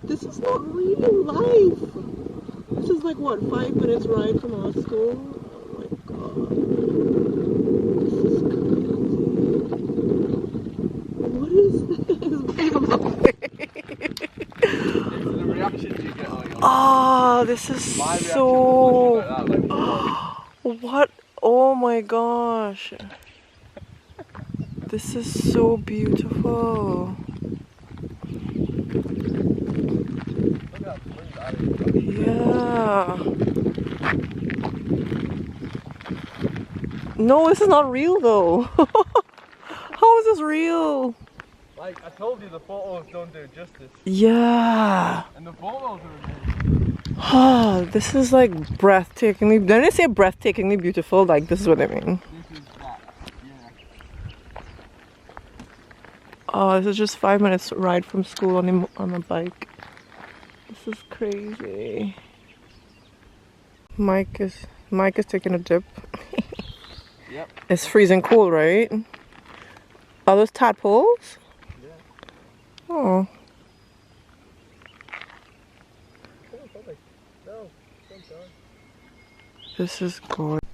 This is not real life. This is like what, 5 minutes ride from our school? Oh my god. This is crazy. What is this? The reactions you get are Oh, this is so... What? Oh my gosh. This is so beautiful. Yeah. No, this is not real though. How is this real? Like I told you, the photos don't do it justice. Yeah. And the photos are Ah, this is like breathtakingly. When I say breathtakingly beautiful, like this is what I mean. This is that. Yeah. Oh, this is just 5 minutes ride from school on a bike. This is crazy. Mike is taking a dip. Yep. It's freezing cold, right? Are those tadpoles? Yeah. Oh. No, This is gorgeous.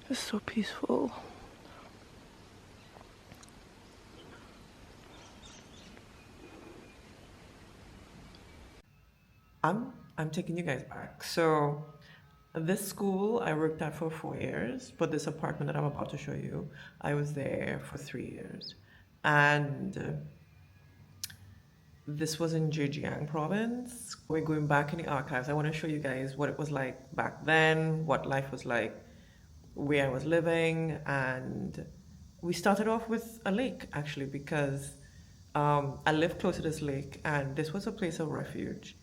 It's so peaceful. I'm taking you guys back. So this school I worked at for 4 years, but this apartment that I'm about to show you, I was there for 3 years. And this was in Zhejiang province. We're going back in the archives. I want to show you guys what it was like back then, what life was like, where I was living. And we started off with a lake actually, because I lived close to this lake and this was a place of refuge,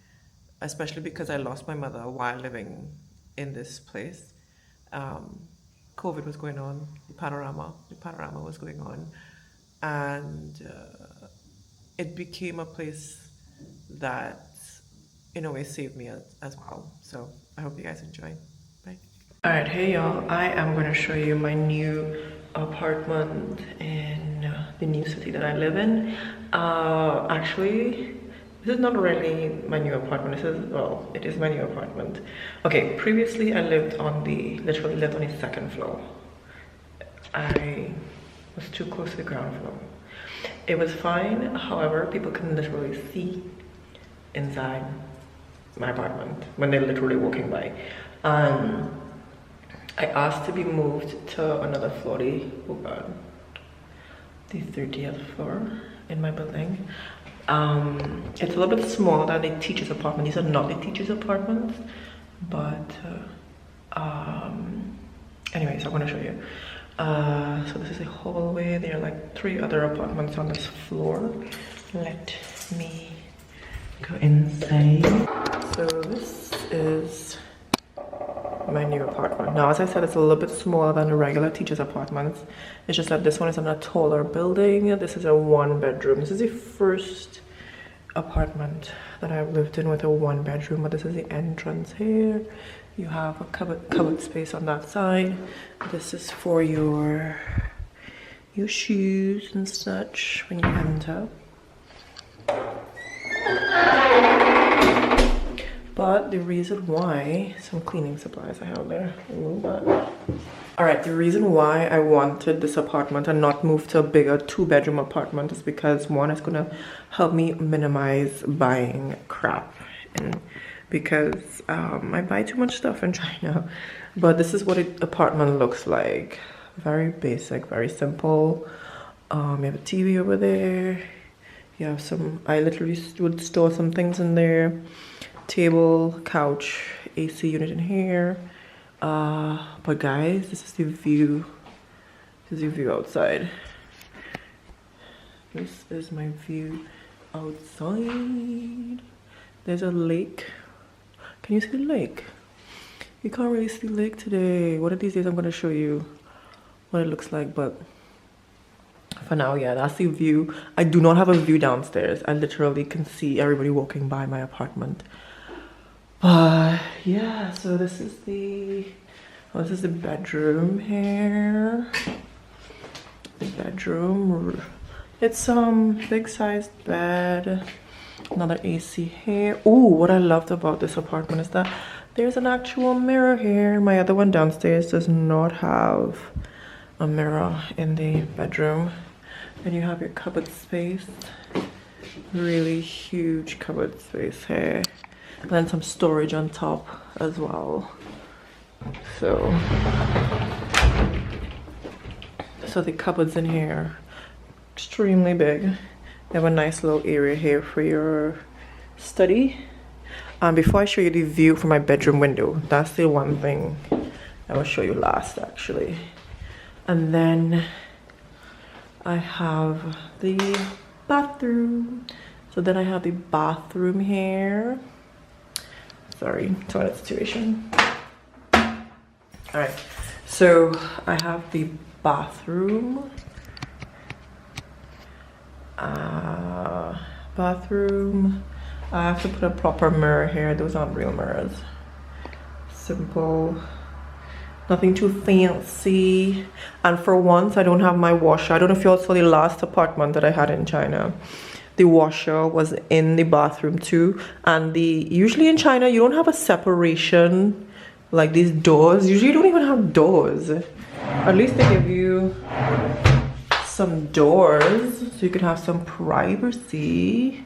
especially because I lost my mother while living in this place. COVID was going on, the panorama was going on, and it became a place that in a way saved me as well. So I hope you guys enjoy. Bye. All right, hey y'all, I am going to show you my new apartment in the new city that I live in. Actually, this is not really my new apartment. This is, well, it is my new apartment. Okay, previously I literally lived on the second floor. I was too close to the ground floor. It was fine, however, people can literally see inside my apartment when they're literally walking by. I asked to be moved to another floor, the 30th floor in my building. It's a little bit smaller than the teacher's apartment. These are not the teacher's apartments, but anyways, I want to show you. So this is a hallway. There are like 3 other apartments on this floor. Let me go inside. So this is my new apartment. Now, as I said, it's a little bit smaller than the regular teacher's apartments. It's just that this one is in a taller building. This is a 1-bedroom. This is the first apartment that I've lived in with a 1-bedroom, but this is the entrance here. You have a cupboard space on that side. This is for your shoes and such when you enter. But the reason why, some cleaning supplies I have there, remove that. All right, the reason why I wanted this apartment and not move to a bigger 2-bedroom apartment is because, one, it's gonna help me minimize buying crap. And because I buy too much stuff in China. But this is what an apartment looks like. Very basic, very simple. You have a TV over there. You have some, I literally would store some things in there. Table, couch, AC unit in here. But guys, this is the view. This is the view outside. This is my view outside. There's a lake. Can you see the lake? You can't really see the lake today. One of these days I'm gonna show you what it looks like, but for now, yeah, that's the view. I do not have a view downstairs. I literally can see everybody walking by my apartment. Yeah, so this is the bedroom here. bedroom. It's big sized bed. Another AC here. Ooh, what I loved about this apartment is that there's an actual mirror here. My other one downstairs does not have a mirror in the bedroom. And you have your cupboard space. Really huge cupboard space here. And then some storage on top as well. So the cupboards in here extremely big. They have a nice little area here for your study. Before I show you the view from my bedroom window, that's the one thing I will show you last actually. And then I have the bathroom. So then I have the bathroom here. Sorry, toilet situation. All right, so I have the bathroom. I have to put a proper mirror here. Those aren't real mirrors. Simple, nothing too fancy. And for once, I don't have my washer. I don't know if you all saw the last apartment that I had in China. The washer was in the bathroom too. And usually in China, you don't have a separation like these doors. Usually you don't even have doors. At least they give you some doors so you can have some privacy.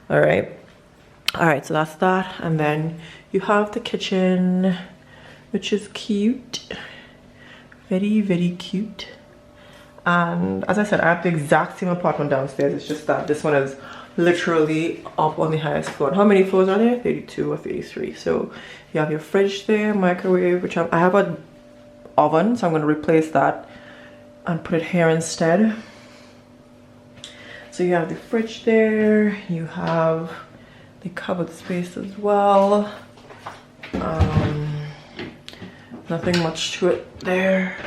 All right, so that's that. And then you have the kitchen, which is cute, very, very cute. And as I said, I have the exact same apartment downstairs. It's just that this one is literally up on the highest floor. How many floors are there? 32 or 33. So you have your fridge there, microwave, which I have an oven, so I'm going to replace that and put it here instead. So you have the fridge there, you have the cupboard space as well. Nothing much to it there.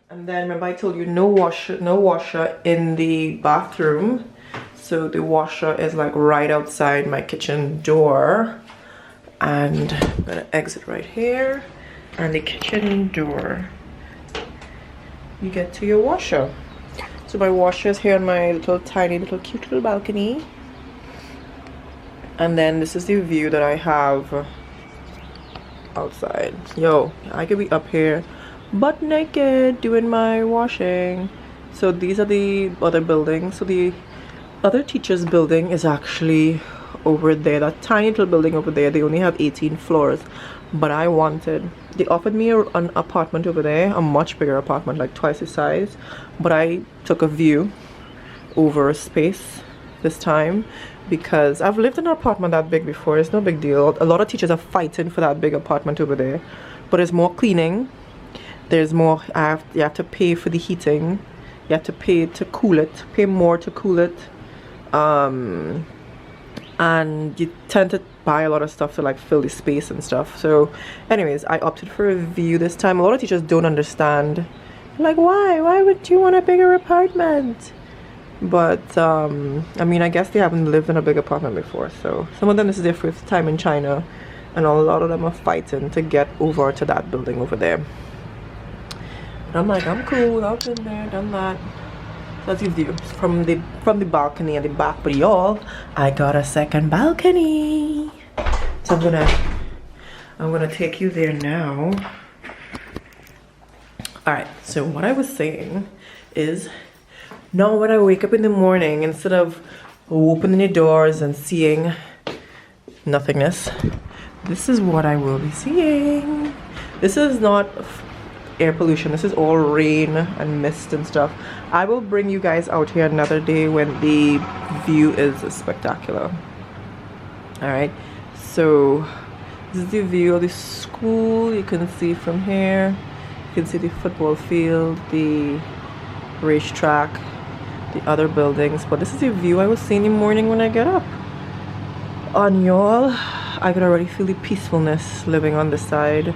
And then remember I told you no washer in the bathroom. So the washer is like right outside my kitchen door. And I'm gonna exit right here. And the kitchen door, you get to your washer. So my washer is here on my little tiny little cute little balcony. And then this is the view that I have outside. Yo, I could be up here butt naked doing my washing. So these are the other buildings. So the other teacher's building is actually over there, that tiny little building over there. They only have 18 floors, but they offered me an apartment over there, a much bigger apartment, like twice the size, but I took a view over a space this time because I've lived in an apartment that big before. It's no big deal. A lot of teachers are fighting for that big apartment over there, but there's more cleaning, there's more, you have to pay for the heating, you have to pay to cool it, pay more to cool it, and you tend to buy a lot of stuff to like fill the space and stuff. So anyways, I opted for a view this time. A lot of teachers don't understand, like, why would you want a bigger apartment? But I mean, I guess they haven't lived in a big apartment before, so some of them, this is their first time in China, and a lot of them are fighting to get over to that building over there. But I'm like, I'm cool, I've been there, done that. That's the view from the balcony at the back. But y'all, I got a second balcony, so I'm gonna take you there now. All right, so what I was saying is, now when I wake up in the morning, instead of opening the doors and seeing nothingness, this is what I will be seeing. This is not air pollution, this is all rain and mist and stuff. I will bring you guys out here another day when the view is spectacular. All right, so this is the view of the school. You can see from here, you can see the football field, the racetrack, the other buildings. But this is the view I was seeing in the morning when I get up. On y'all, I could already feel the peacefulness living on this side.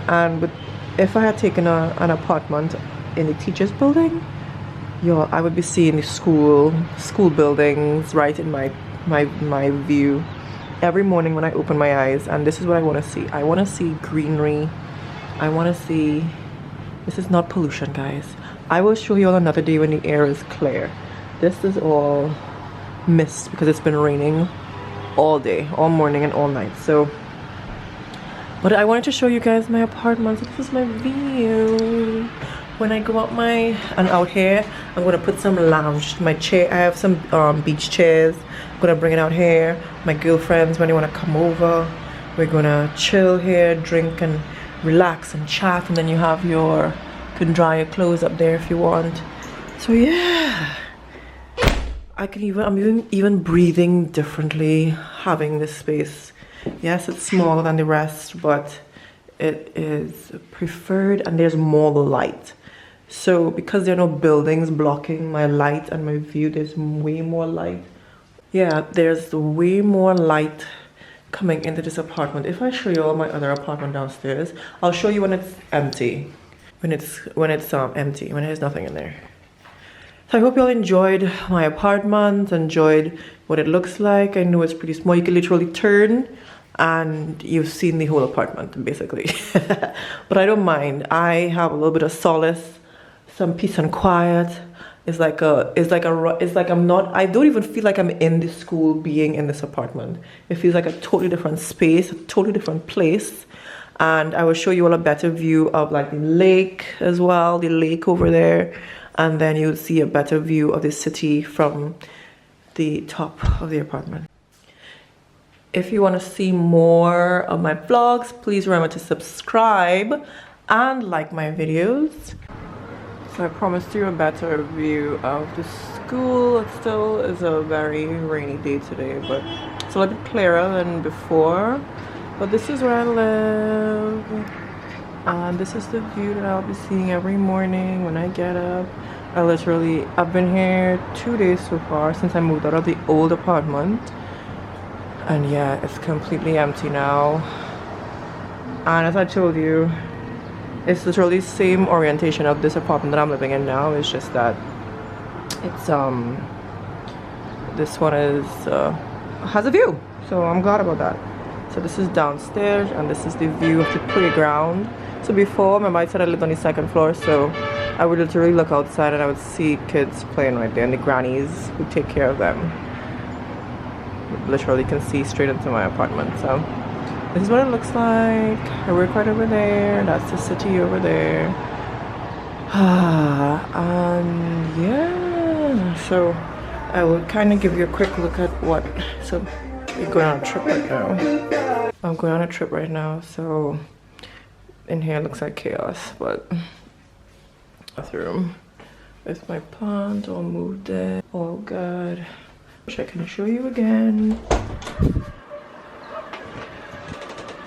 And if I had taken an apartment in the teachers building, y'all, I would be seeing the school buildings right in my view every morning when I open my eyes. And this is what I want to see. I want to see greenery. I want to see, this is not pollution, guys. I will show you on another day when the air is clear. This is all mist because it's been raining all day, all morning and all night. So, but I wanted to show you guys my apartment. So this is my view. When I go out here, I'm gonna put some lounge. My chair, I have some beach chairs. I'm gonna bring it out here. My girlfriends, when they wanna come over, we're gonna chill here, drink and relax and chat. And then you have you can dry your clothes up there if you want. So yeah, I'm even breathing differently having this space. Yes, it's smaller than the rest, but it is preferred and there's more light. So because there are no buildings blocking my light and my view, there's way more light. Yeah, there's way more light coming into this apartment. If I show you all my other apartment downstairs, I'll show you when it's empty. When it's empty, when there's nothing in there. So I hope you all enjoyed my apartment, enjoyed what it looks like. I know it's pretty small. You can literally turn and you've seen the whole apartment basically. But I don't mind. I have a little bit of solace, some peace and quiet. I don't even feel like I'm in the school being in this apartment. It feels like a totally different space, a totally different place. And I will show you all a better view of like the lake as well, the lake over there. And then you'll see a better view of the city from the top of the apartment. If you want to see more of my vlogs, please remember to subscribe and like my videos. So I promised you a better view of the school. It still is a very rainy day today, but it's a little bit clearer than before. But this is where I live. And this is the view that I'll be seeing every morning when I get up. I've been here 2 days so far since I moved out of the old apartment. And yeah, it's completely empty now. And as I told you, it's literally the same orientation of this apartment that I'm living in now. It's just that it's this one has a view. So I'm glad about that. So this is downstairs and this is the view of the playground. So before, remember I said I lived on the second floor, so I would literally look outside and I would see kids playing right there and the grannies who take care of them. Literally can see straight into my apartment. So this is what it looks like. I work right over there. That's the city over there. And yeah, so I will kind of give you a quick look at what. So we're going on a trip right now. I'm going on a trip right now, so in here it looks like chaos, but bathroom with my plant all moved in, all good. Which I can show you again.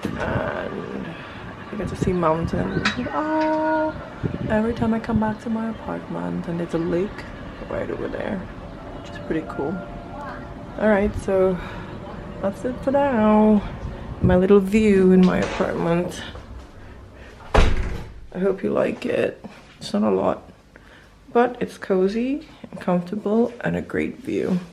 And I get to see mountains. Oh, every time I come back to my apartment, and there's a lake right over there, which is pretty cool. All right, so that's it for now. My little view in my apartment. I hope you like it. It's not a lot, but it's cozy and comfortable and a great view.